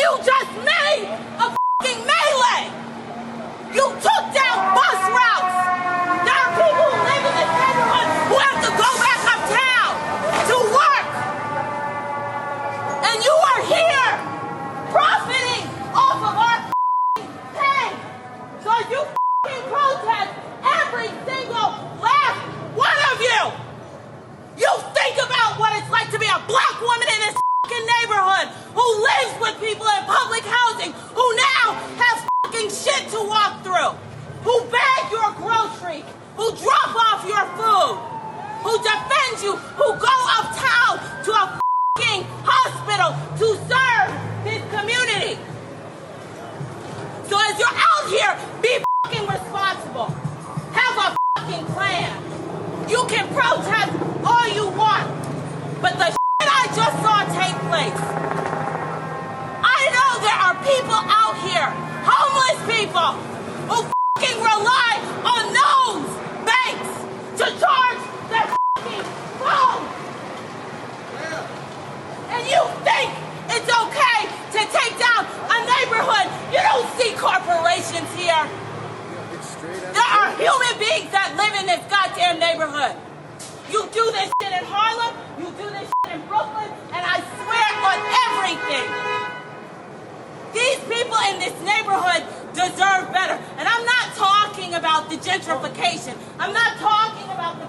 you just made a fucking melee. You took down bus routes. There are people who live in this neighborhood who have to go back uptown to work. And you are here profiting off of our pain. So if you protest, every single last one of you, you think about what it's like to be a black woman in this neighborhood who lives with people in public housing, who now has shit to walk through, who bag your groceries, who drop off your food, who defend you, who go uptown to a hospital to serve this community. So as you're out here, be responsible. Have a plan. You can protest all you want, but the shit I just saw take place. I know there are people out here, homeless people, who rely on those banks to charge their phone. And you think it's okay to take down a neighborhood? You don't see corporations here. There are human beings that live in this goddamn neighborhood. You do this shit in Harlem, you do this shit in Brooklyn, and I swear on everything. These people in this neighborhood deserve better. And I'm not talking about the gentrification. I'm not talking about the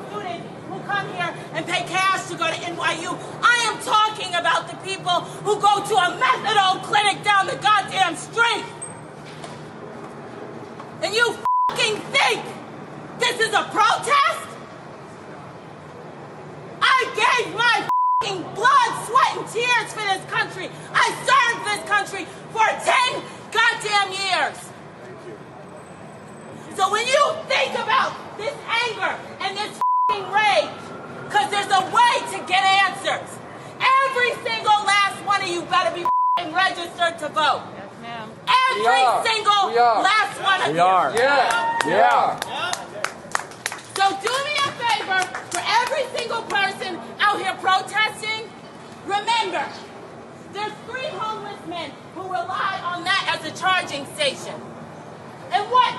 students who come here and pay cash to go to NYU. I am talking about the people who go to a methadone clinic down the goddamn street. And you think this is a protest? I gave my blood, sweat, and tears for this country. I served this country for 10 goddamn years. So when you think about this anger and this rage, because there's a way to get answers, every single last one of you better be registered to vote. Yes, ma'am. Every single last one of you. We are. Yeah. So do me a favor, for every single person out here protesting, remember, there's 3 homeless men who rely on that as a charging station. And what?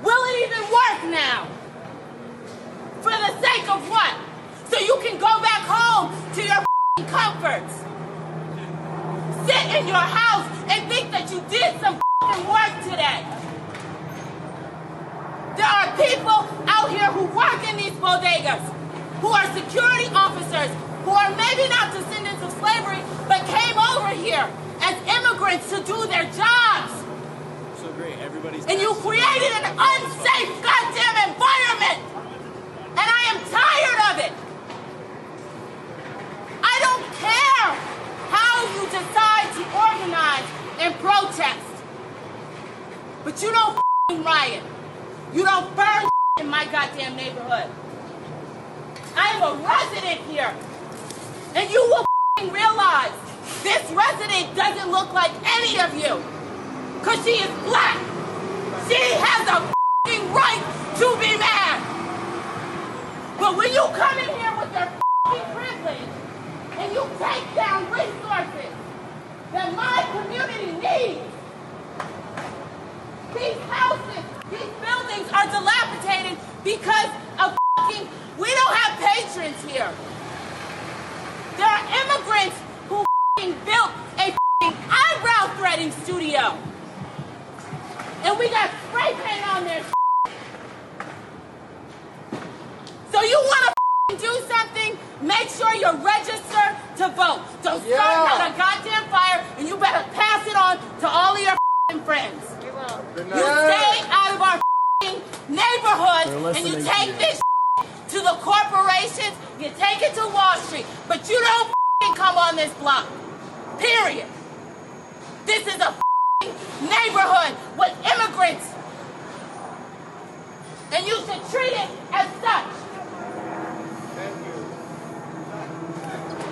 Will it even work now? For the sake of what? So you can go back home to your comforts. Sit in your house and think that you did some work today. There are people out here who work in these bodegas, who are security officers, who are maybe not descendants of slavery, but came over here as immigrants to do their jobs. So great, and you created an unsafe goddamn environment. And I am tired of it. I don't care how you decide to organize and protest. But you don't riot. You don't burn in my goddamn neighborhood. I am a resident here. And you will realize this resident doesn't look like any of you. Because she is black. She has a right to be mad. But when you come in here with your privilege and you take down resources that my community needs, these houses, these buildings are dilapidated because of we don't have patrons here. There are immigrants who built a eyebrow threading studio. And we got spray paint on there. So you want to do something? Make sure you're registered to vote. Don't start a goddamn fire, and you better pass it on to all of your friends. We will. You stay out of our neighborhood, and you take this to the corporations. You take it to Wall Street, but you don't come on this block. Period. This is a neighborhood with immigrants, and you should treat it as such.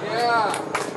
Yeah.